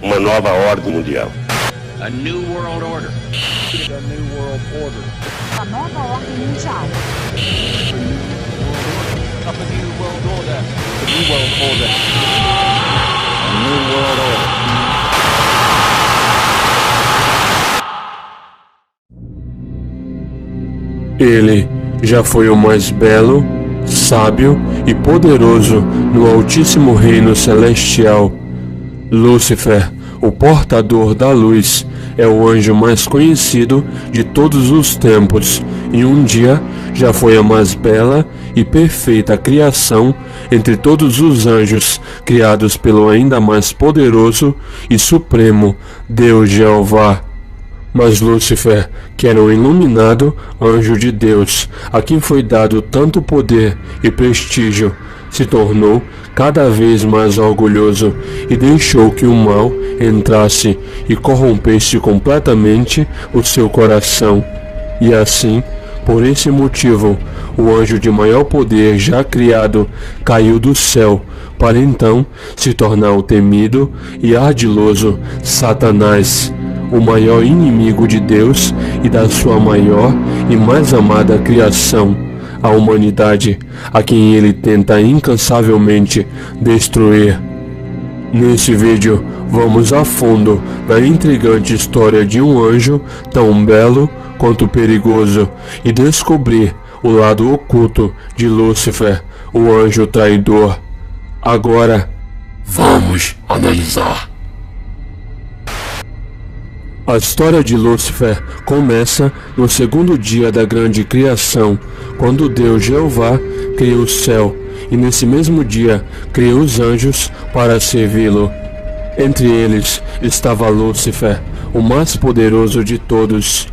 uma nova ordem mundial. A new world order. A new world order. A nova ordem mundial. A new world order. A new world order. A new world order. Ele já foi o mais belo, sábio e poderoso no altíssimo reino celestial. Lúcifer, o portador da luz, é o anjo mais conhecido de todos os tempos, e um dia já foi a mais bela e perfeita criação entre todos os anjos criados pelo ainda mais poderoso e supremo Deus Jeová. Mas Lúcifer, que era um iluminado anjo de Deus, a quem foi dado tanto poder e prestígio, se tornou cada vez mais orgulhoso e deixou que o mal entrasse e corrompesse completamente o seu coração. E assim, por esse motivo, o anjo de maior poder já criado caiu do céu, para então se tornar o temido e ardiloso Satanás, o maior inimigo de Deus e da sua maior e mais amada criação, a humanidade, a quem ele tenta incansavelmente destruir. Nesse vídeo, vamos a fundo na intrigante história de um anjo tão belo quanto perigoso e descobrir o lado oculto de Lúcifer, o anjo traidor. Agora, vamos analisar. A história de Lúcifer começa no segundo dia da grande criação, quando Deus Jeová criou o céu, e nesse mesmo dia criou os anjos para servi-lo. Entre eles estava Lúcifer, o mais poderoso de todos.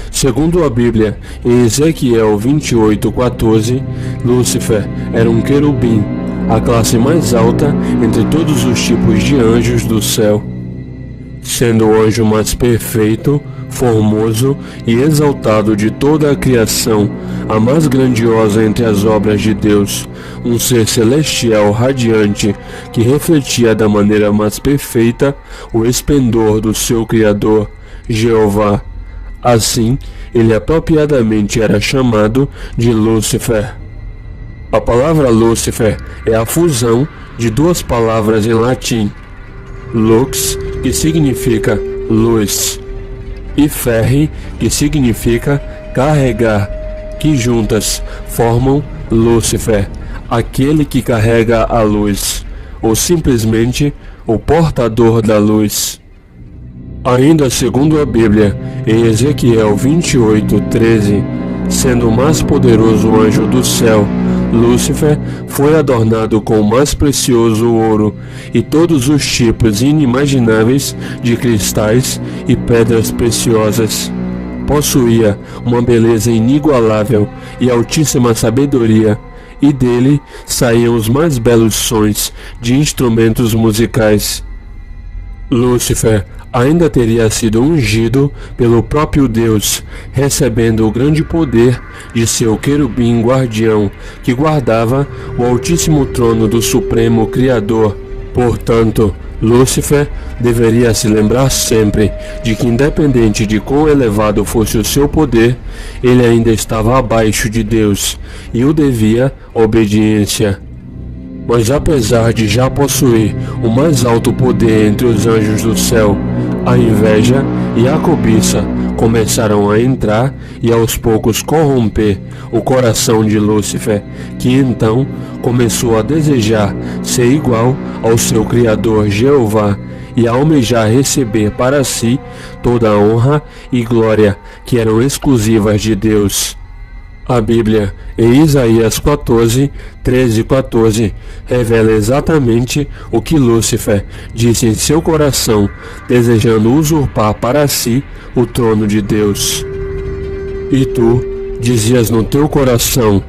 Segundo a Bíblia, em Ezequiel 28:14, Lúcifer era um querubim, a classe mais alta entre todos os tipos de anjos do céu. Sendo o anjo mais perfeito, formoso e exaltado de toda a criação, a mais grandiosa entre as obras de Deus, um ser celestial radiante que refletia da maneira mais perfeita o esplendor do seu Criador, Jeová. Assim, ele apropriadamente era chamado de Lúcifer. A palavra Lúcifer é a fusão de duas palavras em latim, lux, que significa luz, e ferri, que significa carregar, que juntas formam Lúcifer, aquele que carrega a luz, ou simplesmente o portador da luz. Ainda segundo a Bíblia, em Ezequiel 28:13, sendo o mais poderoso anjo do céu, Lúcifer foi adornado com o mais precioso ouro e todos os tipos inimagináveis de cristais e pedras preciosas. Possuía uma beleza inigualável e altíssima sabedoria, e dele saíam os mais belos sons de instrumentos musicais. Lúcifer ainda teria sido ungido pelo próprio Deus, recebendo o grande poder de seu querubim guardião, que guardava o altíssimo trono do Supremo Criador. Portanto, Lúcifer deveria se lembrar sempre de que, independente de quão elevado fosse o seu poder, ele ainda estava abaixo de Deus e o devia obediência. Mas apesar de já possuir o mais alto poder entre os anjos do céu, a inveja e a cobiça começaram a entrar e aos poucos corromper o coração de Lúcifer, que então começou a desejar ser igual ao seu Criador Jeová e a almejar receber para si toda a honra e glória que eram exclusivas de Deus. A Bíblia, em Isaías 13:14, revela exatamente o que Lúcifer disse em seu coração, desejando usurpar para si o trono de Deus. E tu dizias no teu coração: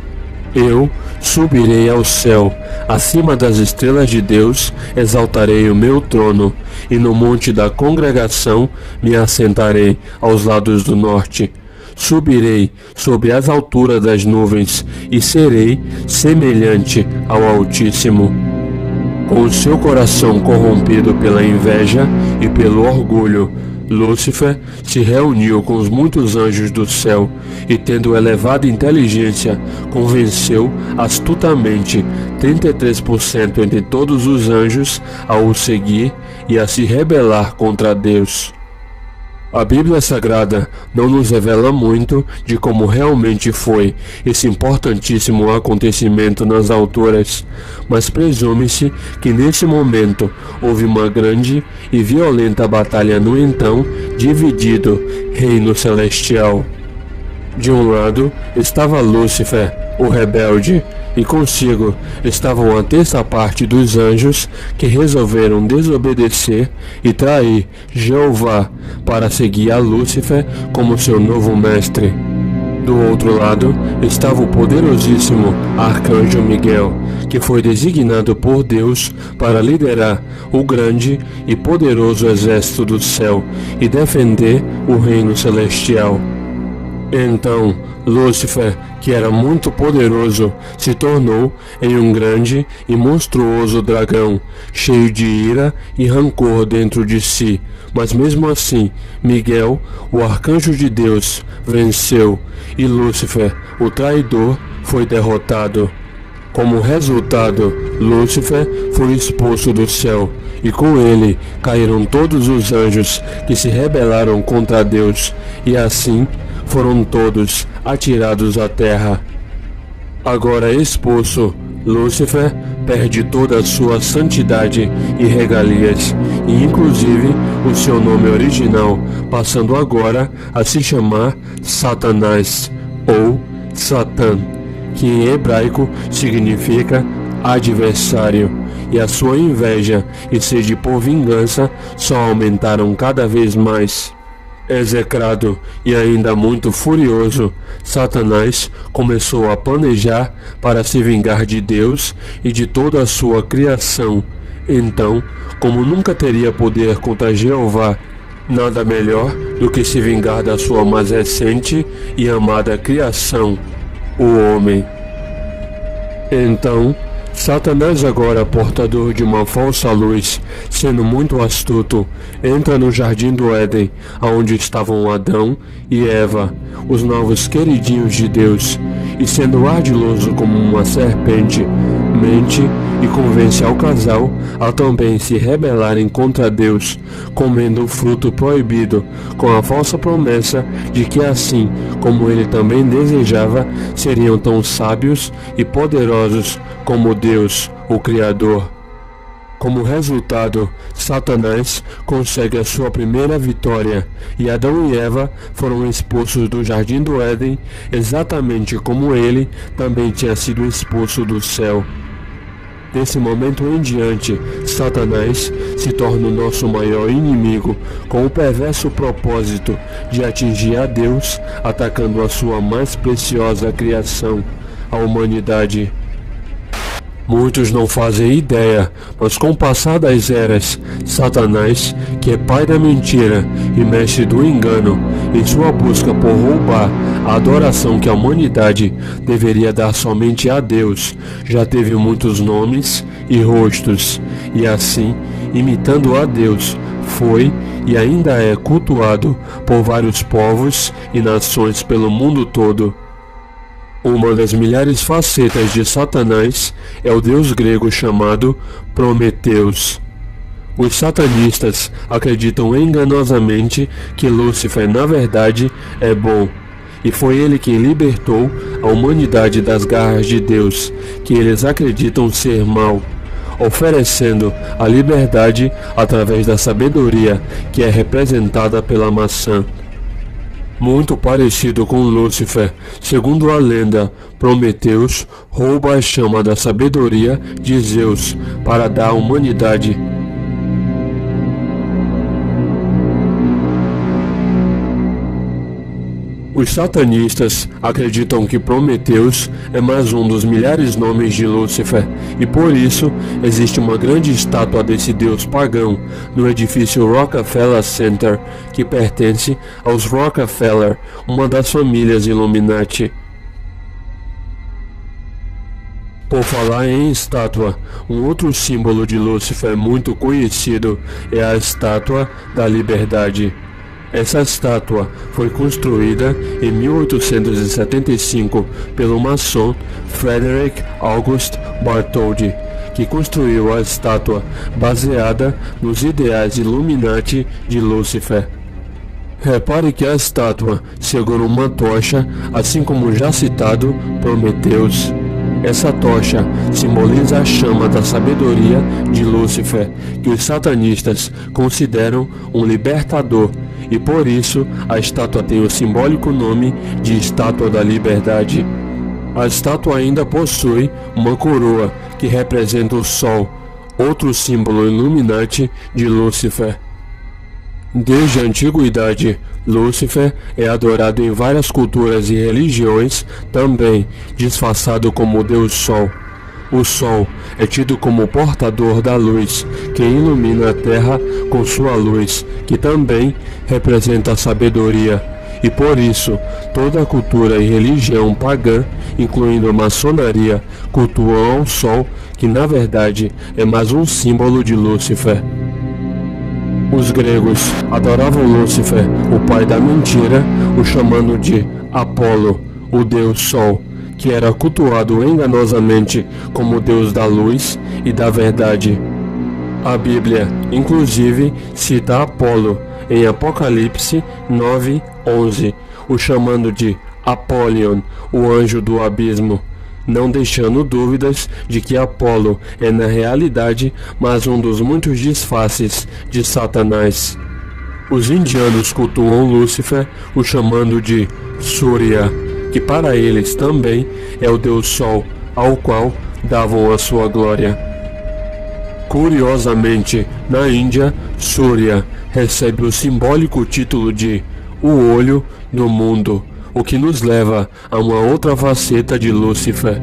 eu subirei ao céu, acima das estrelas de Deus exaltarei o meu trono, e no monte da congregação me assentarei aos lados do norte. Subirei sobre as alturas das nuvens e serei semelhante ao Altíssimo. Com o seu coração corrompido pela inveja e pelo orgulho, Lúcifer se reuniu com os muitos anjos do céu e, tendo elevada inteligência, convenceu astutamente 33% entre todos os anjos a o seguir e a se rebelar contra Deus. A Bíblia Sagrada não nos revela muito de como realmente foi esse importantíssimo acontecimento nas alturas, mas presume-se que nesse momento houve uma grande e violenta batalha no então dividido reino celestial. De um lado estava Lúcifer, o rebelde, e consigo estavam a terça parte dos anjos que resolveram desobedecer e trair Jeová para seguir a Lúcifer como seu novo mestre. Do outro lado estava o poderosíssimo arcanjo Miguel, que foi designado por Deus para liderar o grande e poderoso exército do céu e defender o reino celestial. Então, Lúcifer, que era muito poderoso, se tornou em um grande e monstruoso dragão, cheio de ira e rancor dentro de si. Mas mesmo assim, Miguel, o arcanjo de Deus, venceu, e Lúcifer, o traidor, foi derrotado. Como resultado, Lúcifer foi expulso do céu, e com ele caíram todos os anjos que se rebelaram contra Deus, e assim foram todos atirados à terra. Agora expulso, Lúcifer perde toda a sua santidade e regalias, e inclusive o seu nome original, passando agora a se chamar Satanás, ou Satã, que em hebraico significa adversário, e a sua inveja e sede por vingança só aumentaram cada vez mais. Execrado e ainda muito furioso, Satanás começou a planejar para se vingar de Deus e de toda a sua criação. Então, como nunca teria poder contra Jeová, nada melhor do que se vingar da sua mais recente e amada criação, o homem. Então, Satanás, agora portador de uma falsa luz, sendo muito astuto, entra no jardim do Éden, aonde estavam Adão e Eva, os novos queridinhos de Deus, e sendo ardiloso como uma serpente, mente e convence ao casal a também se rebelarem contra Deus, comendo o fruto proibido, com a falsa promessa de que assim como ele também desejava, seriam tão sábios e poderosos como Deus, o Criador. Como resultado, Satanás consegue a sua primeira vitória, e Adão e Eva foram expulsos do jardim do Éden, exatamente como ele também tinha sido expulso do céu. Desse momento em diante, Satanás se torna o nosso maior inimigo, com o perverso propósito de atingir a Deus, atacando a sua mais preciosa criação, a humanidade. Muitos não fazem ideia, mas com o passar das eras, Satanás, que é pai da mentira e mestre do engano, em sua busca por roubar a adoração que a humanidade deveria dar somente a Deus, já teve muitos nomes e rostos, e assim, imitando a Deus, foi e ainda é cultuado por vários povos e nações pelo mundo todo. Uma das milhares facetas de Satanás é o deus grego chamado Prometeus. Os satanistas acreditam enganosamente que Lúcifer na verdade é bom, e foi ele quem libertou a humanidade das garras de Deus, que eles acreditam ser mau, oferecendo a liberdade através da sabedoria que é representada pela maçã. Muito parecido com Lúcifer, segundo a lenda, Prometeus rouba a chama da sabedoria de Zeus para dar à humanidade. Os satanistas acreditam que Prometeus é mais um dos milhares nomes de Lúcifer, e por isso existe uma grande estátua desse deus pagão no edifício Rockefeller Center, que pertence aos Rockefeller, uma das famílias Illuminati. Por falar em estátua, um outro símbolo de Lúcifer muito conhecido é a Estátua da Liberdade. Essa estátua foi construída em 1875 pelo maçom Frederick August Bartholdi, que construiu a estátua baseada nos ideais Illuminati de Lúcifer. Repare que a estátua segura uma tocha, assim como já citado Prometeus. Essa tocha simboliza a chama da sabedoria de Lúcifer, que os satanistas consideram um libertador, e por isso a estátua tem o simbólico nome de Estátua da Liberdade. A estátua ainda possui uma coroa que representa o Sol, outro símbolo Illuminati de Lúcifer. Desde a antiguidade, Lúcifer é adorado em várias culturas e religiões, também disfarçado como Deus Sol. O Sol é tido como o portador da luz, que ilumina a terra com sua luz, que também representa a sabedoria. E por isso, toda a cultura e religião pagã, incluindo a maçonaria, cultuam ao Sol, que na verdade é mais um símbolo de Lúcifer. Os gregos adoravam Lúcifer, o pai da mentira, o chamando de Apolo, o deus Sol, que era cultuado enganosamente como deus da luz e da verdade. A Bíblia, inclusive, cita Apolo em Apocalipse 9:11, o chamando de Apollyon, o anjo do abismo, não deixando dúvidas de que Apolo é na realidade mais um dos muitos disfarces de Satanás. Os indianos cultuam Lúcifer, o chamando de Surya, que para eles também é o deus Sol, ao qual davam a sua glória. Curiosamente, na Índia, Surya recebe o simbólico título de o olho do mundo, o que nos leva a uma outra faceta de Lúcifer.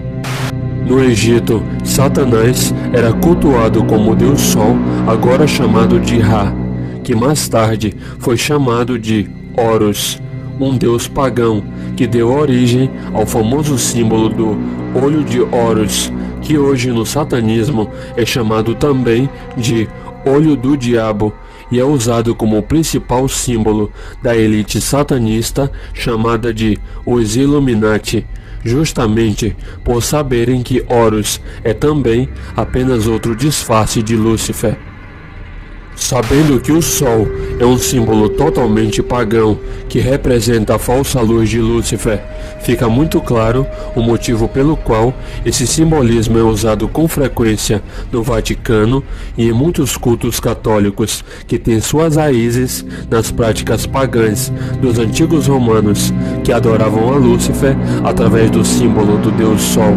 No Egito, Satanás era cultuado como Deus Sol, agora chamado de Ra, que mais tarde foi chamado de Horus, um deus pagão que deu origem ao famoso símbolo do olho de Horus, que hoje no satanismo é chamado também de olho do diabo, e é usado como o principal símbolo da elite satanista chamada de os Illuminati, justamente por saberem que Horus é também apenas outro disfarce de Lúcifer. Sabendo que o Sol é um símbolo totalmente pagão que representa a falsa luz de Lúcifer, fica muito claro o motivo pelo qual esse simbolismo é usado com frequência no Vaticano e em muitos cultos católicos que têm suas raízes nas práticas pagãs dos antigos romanos que adoravam a Lúcifer através do símbolo do Deus Sol.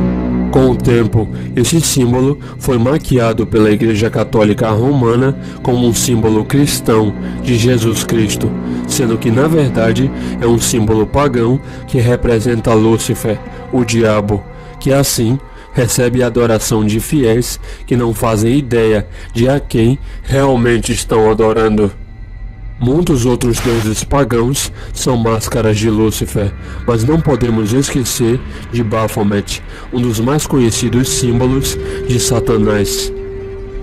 Com o tempo, esse símbolo foi maquiado pela Igreja Católica Romana como um símbolo cristão de Jesus Cristo, sendo que na verdade é um símbolo pagão que representa Lúcifer, o diabo, que assim recebe a adoração de fiéis que não fazem ideia de a quem realmente estão adorando. Muitos outros deuses pagãos são máscaras de Lúcifer, mas não podemos esquecer de Baphomet, um dos mais conhecidos símbolos de Satanás.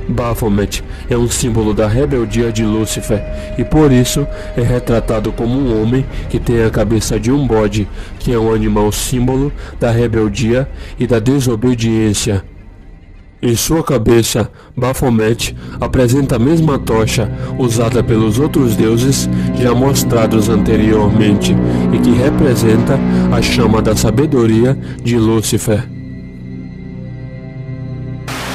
Baphomet é um símbolo da rebeldia de Lúcifer e por isso é retratado como um homem que tem a cabeça de um bode, que é um animal símbolo da rebeldia e da desobediência. Em sua cabeça, Baphomet apresenta a mesma tocha usada pelos outros deuses já mostrados anteriormente e que representa a chama da sabedoria de Lúcifer.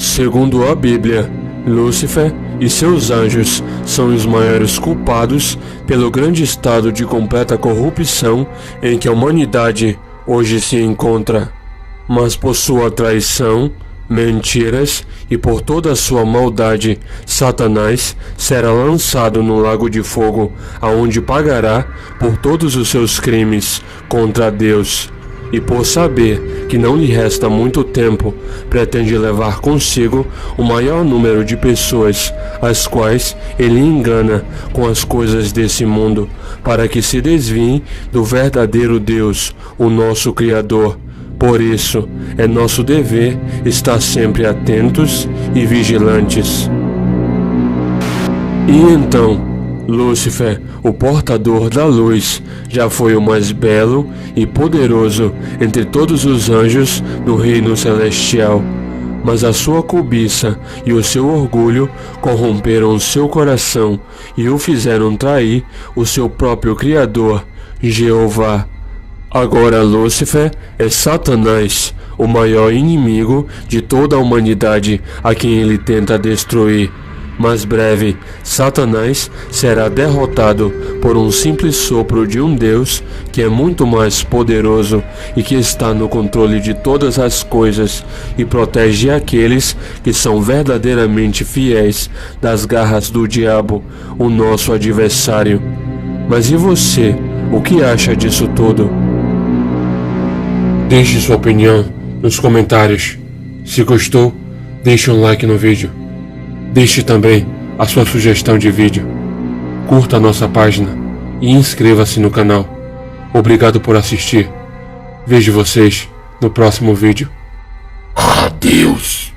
Segundo a Bíblia, Lúcifer e seus anjos são os maiores culpados pelo grande estado de completa corrupção em que a humanidade hoje se encontra. Mas por sua traição, mentiras e por toda a sua maldade, Satanás será lançado no lago de fogo, aonde pagará por todos os seus crimes contra Deus. E por saber que não lhe resta muito tempo, pretende levar consigo o maior número de pessoas, as quais ele engana com as coisas desse mundo, para que se desviem do verdadeiro Deus, o nosso Criador, Por isso, é nosso dever estar sempre atentos e vigilantes. E então, Lúcifer, o portador da luz, já foi o mais belo e poderoso entre todos os anjos no reino celestial. Mas a sua cobiça e o seu orgulho corromperam o seu coração e o fizeram trair o seu próprio Criador, Jeová. Agora Lúcifer é Satanás, o maior inimigo de toda a humanidade, a quem ele tenta destruir. Mas breve, Satanás será derrotado por um simples sopro de um Deus que é muito mais poderoso e que está no controle de todas as coisas e protege aqueles que são verdadeiramente fiéis das garras do diabo, o nosso adversário. Mas e você, o que acha disso tudo? Deixe sua opinião nos comentários. Se gostou, deixe um like no vídeo. Deixe também a sua sugestão de vídeo. Curta a nossa página e inscreva-se no canal. Obrigado por assistir. Vejo vocês no próximo vídeo. Adeus.